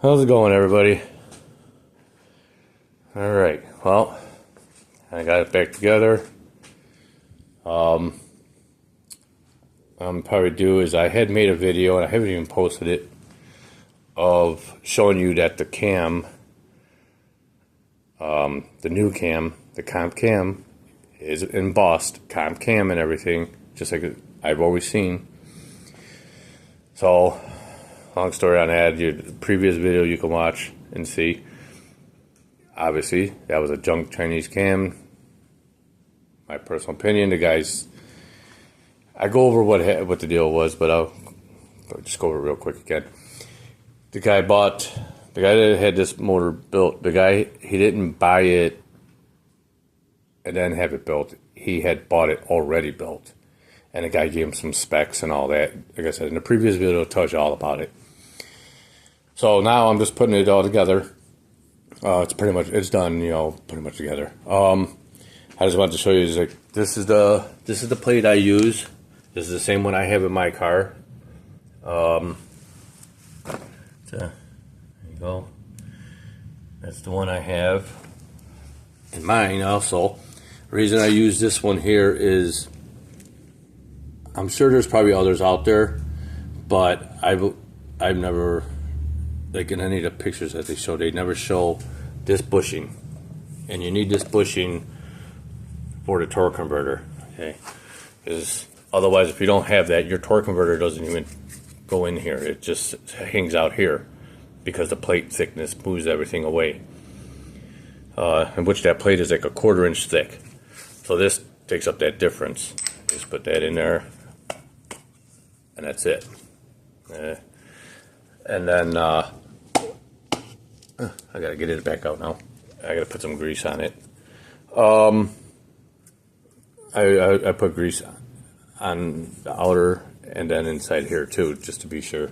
How's it going, everybody? Alright, well, I got it back together. I'm probably due is I had made a video, and I haven't even posted it, of showing you that the cam, the new cam, the comp cam, is embossed, comp cam and everything, just like I've always seen. So, long story on that, your previous video you can watch and see. Obviously, that was a junk Chinese cam. My personal opinion, the guys, I go over what the deal was, but I'll just go over it real quick again. The guy that had this motor built, he didn't buy it and then have it built. He had bought it already built. And the guy gave him some specs and all that. Like I said, in the previous video, it tells you all about it. So now I'm just putting it all together. It's done, pretty much together. I just wanted to show you, this is the plate I use. This is the same one I have in my car. There you go. That's the one I have in mine also. The reason I use this one here is, I'm sure there's probably others out there, but I've never, like in any of the pictures that they never show this bushing, and you need this bushing for the torque converter, okay? Because otherwise, if you don't have that, your torque converter doesn't even go in here. It just hangs out here because the plate thickness moves everything away. In which that plate is like a 1/4 inch thick, so this takes up that difference. Just put that in there, and that's it. And then I gotta get it back out now. I gotta put some grease on it. I put grease on the outer and then inside here too, just to be sure.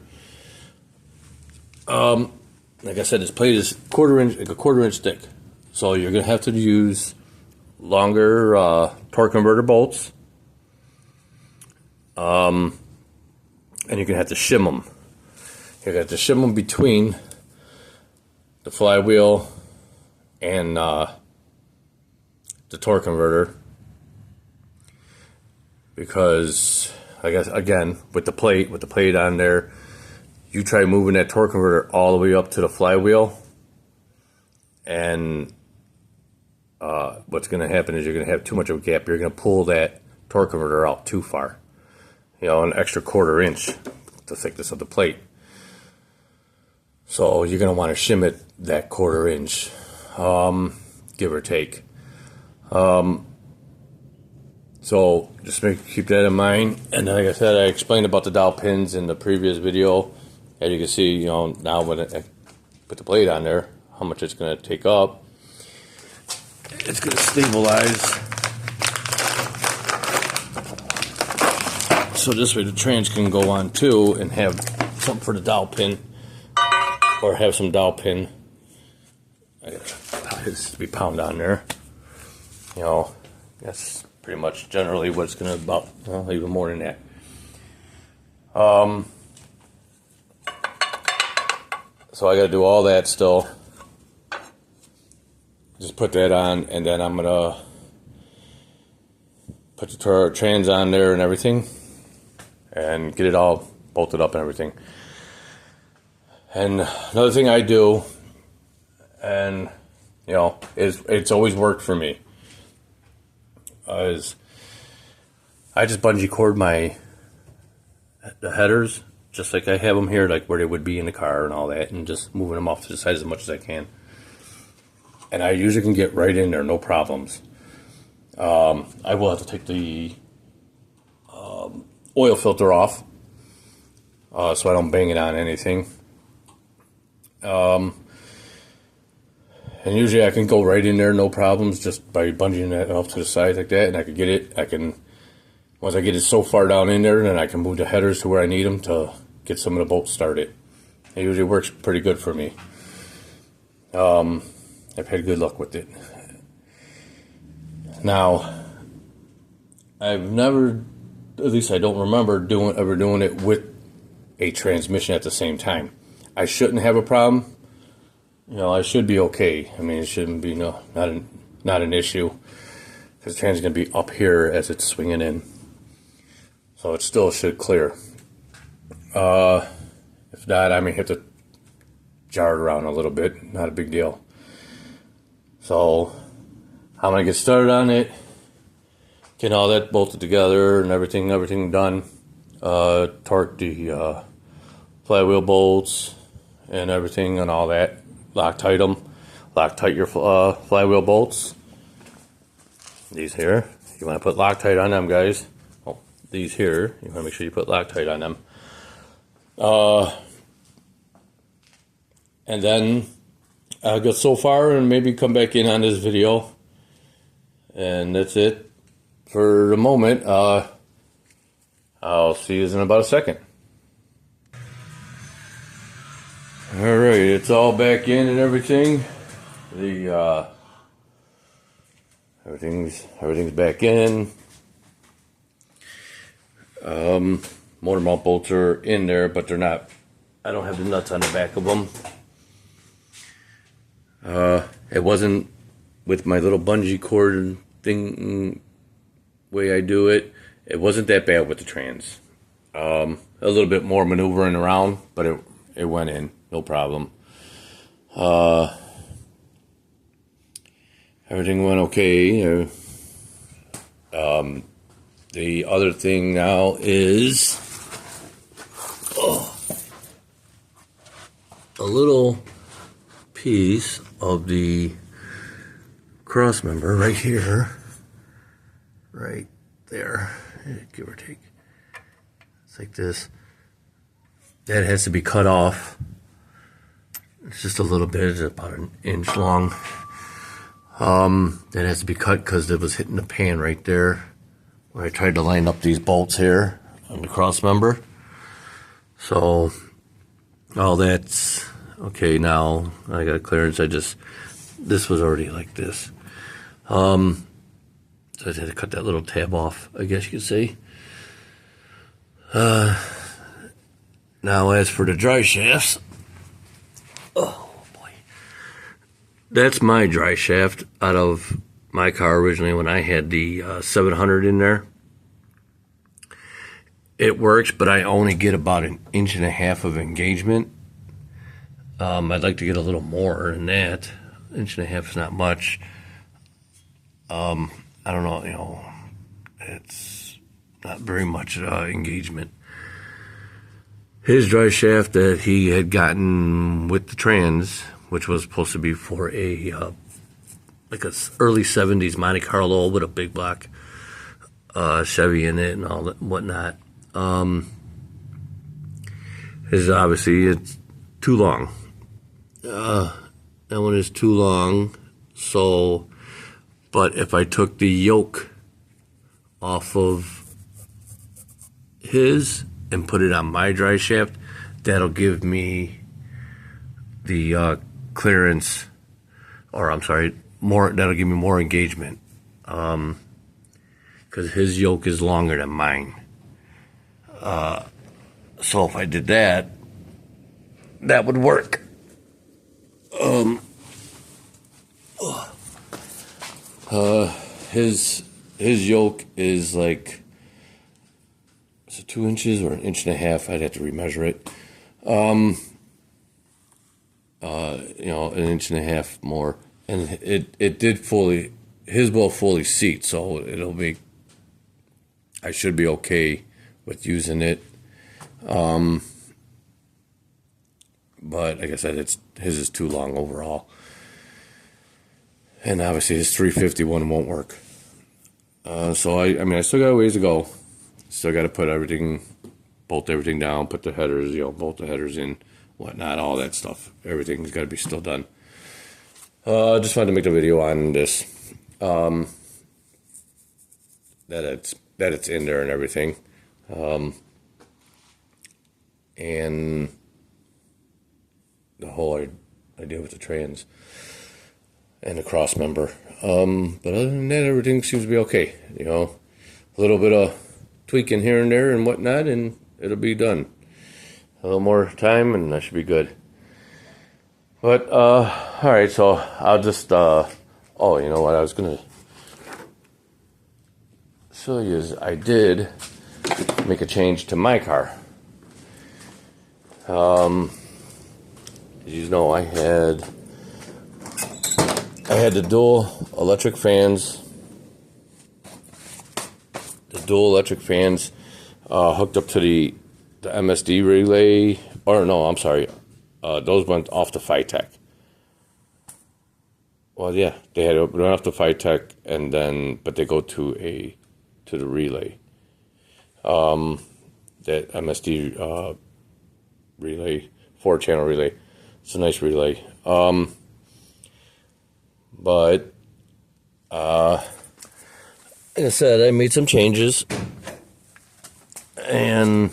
Like I said, this plate is like a 1/4 inch thick, so you're gonna have to use longer torque converter bolts, and you're gonna have to shim them. You're gonna have to shim them between the flywheel and the torque converter, because I guess again with the plate on there, you try moving that torque converter all the way up to the flywheel, and what's going to happen is you're going to have too much of a gap. You're going to pull that torque converter out too far, an extra 1/4 inch, the thickness of the plate. So you're going to want to shim it that 1/4 inch, give or take. So just keep that in mind. And then, like I said, I explained about the dowel pins in the previous video. As you can see, now when I put the plate on there, how much it's going to take up. It's going to stabilize. So this way the trans can go on too and have something for the dowel pin, or have some dowel pin. It's to be pound on there. That's pretty much generally what it's going to about. Well, even more than that. So I got to do all that still. Just put that on, and then I'm going to put the trans on there and everything, and get it all bolted up and everything. And another thing I do, and it's always worked for me, is I just bungee cord the headers just like I have them here, like where they would be in the car and all that, and just moving them off to the side as much as I can. And I usually can get right in there, no problems. I will have to take the oil filter off, so I don't bang it on anything. And usually I can go right in there, no problems, just by bungeeing it off to the side like that, and I can get it. Once I get it so far down in there, then I can move the headers to where I need them to get some of the bolts started. It usually works pretty good for me. I've had good luck with it. Now, I've never, at least I don't remember ever doing it with a transmission at the same time. I shouldn't have a problem, I should be okay. I mean, it shouldn't be not an issue, because the trans is going to be up here as it's swinging in, so it still should clear. If not, I may have to jar it around a little bit. Not a big deal. So I'm gonna get started on it, getting all that bolted together and everything done. Torque the flywheel bolts and everything and all that. Loctite them. Loctite your flywheel bolts. These here, you want to put Loctite on them, guys. Oh, these here, you want to make sure you put Loctite on them. And then I'll go so far and maybe come back in on this video. And that's it for the moment. I'll see you in about a second. Alright, it's all back in and everything. Everything's back in. Motor mount bolts are in there, but they're not. I don't have the nuts on the back of them. It wasn't with my little bungee cord thing way I do it. It wasn't that bad with the trans. A little bit more maneuvering around, but it went in, no problem. Everything went okay. The other thing now is a little piece of the cross member right here, right there, give or take. It's like this. That has to be cut off. It's just a little bit, it's about an inch long. That has to be cut because it was hitting the pan right there where I tried to line up these bolts here on the cross member. So all that's okay. Now I got clearance. This was already like this. So I had to cut that little tab off, I guess you could say. Now as for the dry shafts, oh boy, that's my dry shaft out of my car originally when I had the 700 in there. It works, but I only get about 1.5 inches of engagement. I'd like to get a little more than that. 1.5 inches is not much. I don't know, it's not very much engagement. His dry shaft that he had gotten with the trans, which was supposed to be for a like a early 70s Monte Carlo with a big block Chevy in it and all that whatnot. Is obviously it's too long. That one is too long. So, but if I took the yoke off of his and put it on my dry shaft, that'll give me the clearance, or I'm sorry, more. That'll give me more engagement, because his yoke is longer than mine. So if I did that, that would work. His yoke is like, is it 2 inches or 1.5 inches? I'd have to remeasure it. 1.5 inches more, and it did fully. His will fully seat, so it'll be. I should be okay with using it. But like I said, his is too long overall, and obviously his 350 one won't work. So I mean I still got a ways to go. Still got to put everything, bolt everything down, put the headers, bolt the headers in, whatnot, all that stuff. Everything's got to be still done. Just wanted to make a video on this, that it's in there and everything, and the whole idea with the trans and the cross member. But other than that, everything seems to be okay. A little bit of tweaking here and there and whatnot, and it'll be done. A little more time, and that should be good. But all right, so I'll just oh, you know what I was gonna show you is I did make a change to my car. As you know, I had the dual electric fans. The dual electric fans hooked up to the MSD relay, or no, I'm sorry, those went off the Phytech. Well, yeah, they had run off the Phytech, and then but they go to the relay. That MSD relay, 4-channel relay. It's a nice relay. But like I said, I made some changes, and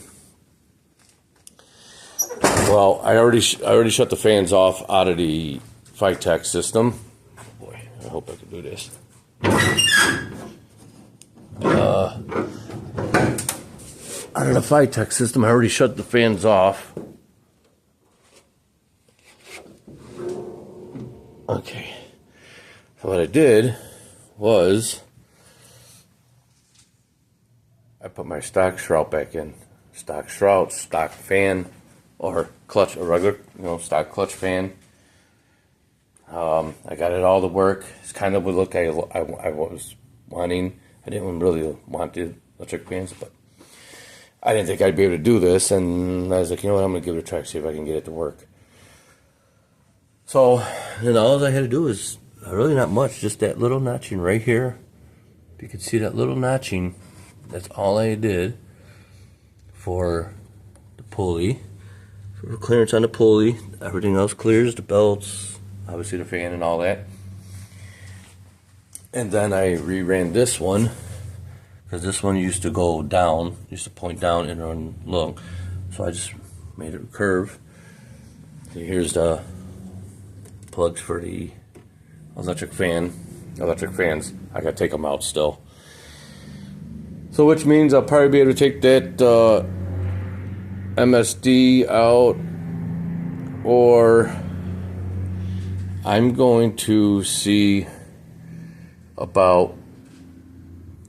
well, I already shut the fans off out of the Phytech system. Boy, I hope I can do this. Out of the Phytech system, I already shut the fans off. Okay. So what I did was I put my stock shroud back in. Stock shroud, stock fan, or clutch, a regular, stock clutch fan. I got it all to work. It's kind of the look I was wanting. I didn't really want the electric fans, but I didn't think I'd be able to do this, and I was like, you know what, I'm going to give it a try, see if I can get it to work. So, all I had to do was really not much, just that little notching right here. If you can see that little notching, that's all I did for the pulley, for the clearance on the pulley. Everything else clears, the belts, obviously the fan and all that. And then I reran this one, because this one used to go down, used to point down and run long. So I just made it a curve. So here's the plugs for the electric fans. I gotta take them out still. So which means I'll probably be able to take that MSD out, or I'm going to see about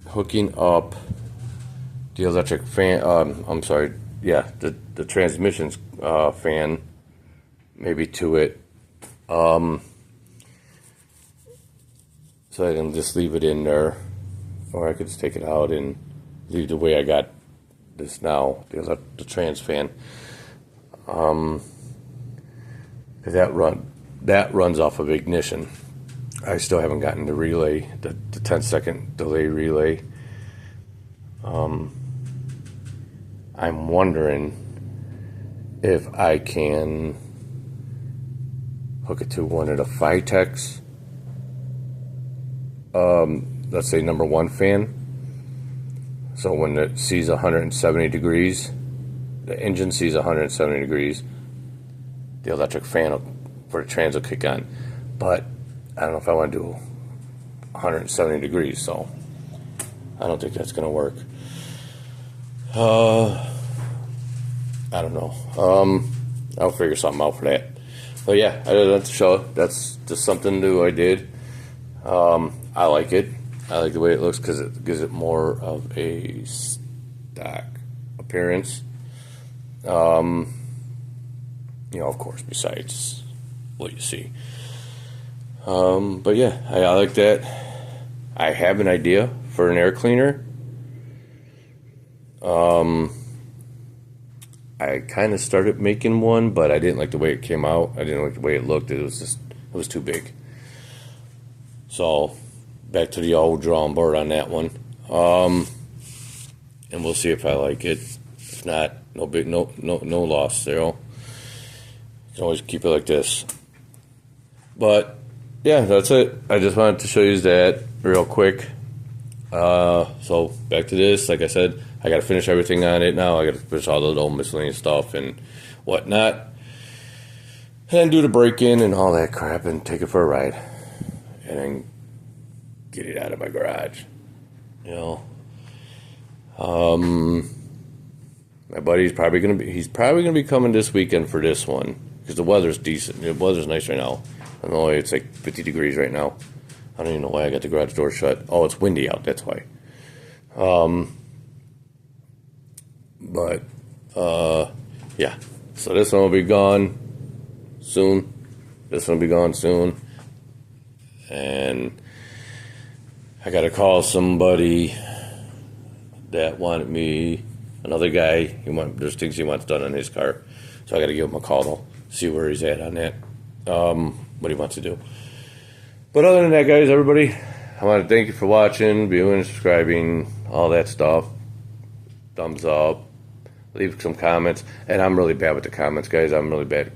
hooking up the electric fan, the transmissions fan, maybe to it, so I can just leave it in there, or I could just take it out and leave the way I got this now, the trans fan. That runs off of ignition. I still haven't gotten the relay, the 10-second delay relay. I'm wondering if I can hook it to one of the Phytechs, let's say number 1 fan. So when it sees 170 degrees, the engine sees 170 degrees, the electric fan for the trans will kick on. But I don't know if I want to do 170 degrees, so I don't think that's going to work. I don't know. I'll figure something out for that. But yeah, I did that to show it. That's just something new I did. I like it. I like the way it looks because it gives it more of a stock appearance. Of course, besides what you see. But yeah, I like that. I have an idea for an air cleaner. I kind of started making one, but I didn't like the way it came out. I didn't like the way it looked. It was too big. So back to the old drawing board on that one. And we'll see if I like it. If not, no loss there. You can always keep it like this. But yeah, that's it. I just wanted to show you that real quick. So back to this. Like I said, I got to finish everything on it now. I got to finish all the little miscellaneous stuff and whatnot, and then do the break-in and all that crap, and take it for a ride, and then get it out of my garage. My buddy's probably gonna be coming this weekend for this one. because the weather's decent. The weather's nice right now. I know it's like 50 degrees right now. I don't even know why I got the garage door shut. Oh, it's windy out. That's why. But yeah. So this one will be gone soon. This one will be gone soon. And I got to call somebody that wanted me, another guy. There's things he wants done on his car. So I got to give him a call to see where he's at on that. What he wants to do. But other than that, guys, everybody, I want to thank you for watching, viewing, subscribing, all that stuff. Thumbs up. Leave some comments. And I'm really bad with the comments, guys. I'm really bad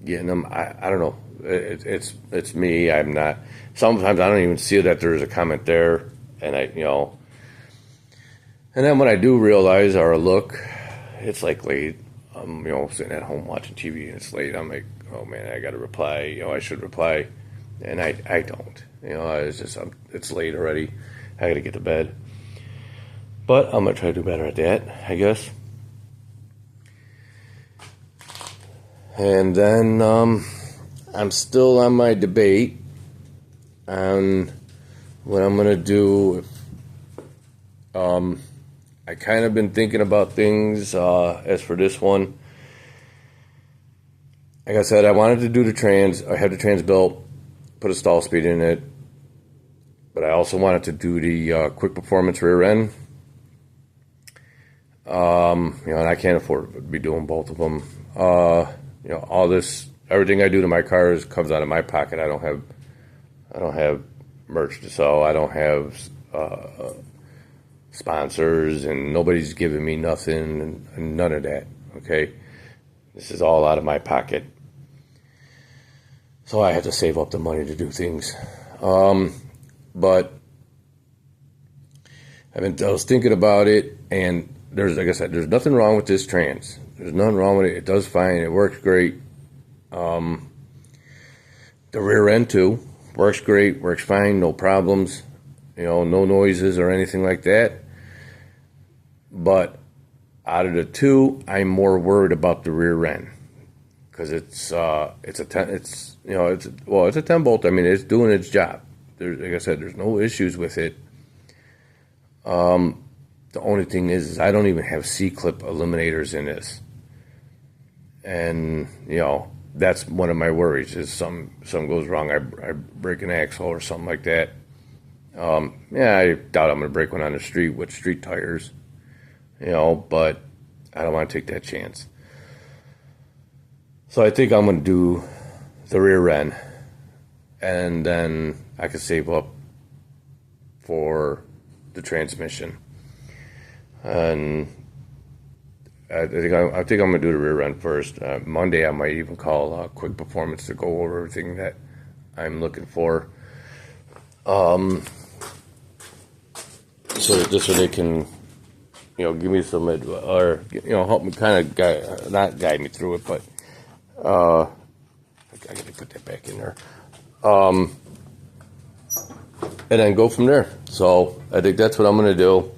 getting them. I don't know. It's me. I'm not. Sometimes I don't even see that there's a comment there. And and then when I do realize or look, it's like late. I'm, sitting at home watching TV and it's late. I'm like, oh man, I got to reply. I should reply. And I don't. It's late already. I got to get to bed. But I'm going to try to do better at that, I guess. And then I'm still on my debate on what I'm going to do. I kind of been thinking about things as for this one. Like I said, I wanted to do the trans. I had the trans built, put a stall speed in it. But I also wanted to do the quick performance rear end. And I can't afford to be doing both of them. All this, everything I do to my cars comes out of my pocket. I don't have merch to sell. I don't have sponsors, and nobody's giving me nothing, and none of that. Okay, this is all out of my pocket. So I have to save up the money to do things. But I was thinking about it, and like I said, there's nothing wrong with this trans. There's nothing wrong with it. It does fine. It works great. The rear end too works great. Works fine. No problems. No noises or anything like that. But out of the two, I'm more worried about the rear end because it's a 10 bolt. I mean, it's doing its job. Like I said, there's no issues with it. The only thing is I don't even have C-clip eliminators in this. And, that's one of my worries is something goes wrong. I break an axle or something like that. I doubt I'm going to break one on the street with street tires, but I don't want to take that chance. So I think I'm going to do the rear end, and then I can save up for the transmission. And I think I'm going to do the rear end first. Monday I might even call Quick Performance to go over everything that I'm looking for. So that they can, give me some or help me kind of not guide me through it, but I got to put that back in there. And then go from there. So I think that's what I'm going to do.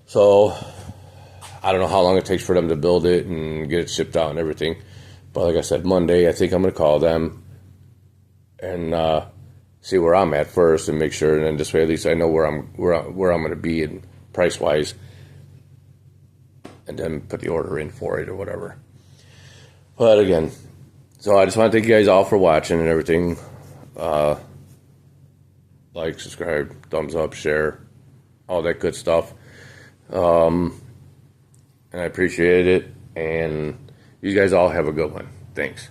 So I don't know how long it takes for them to build it and get it shipped out and everything. But like I said, Monday I think I'm going to call them and see where I'm at first and make sure. And then this way at least I know where I'm going to be in price wise, and then put the order in for it or whatever. But again, so I just want to thank you guys all for watching and everything. Like, subscribe, thumbs up, share, all that good stuff. And I appreciate it. And you guys all have a good one. Thanks.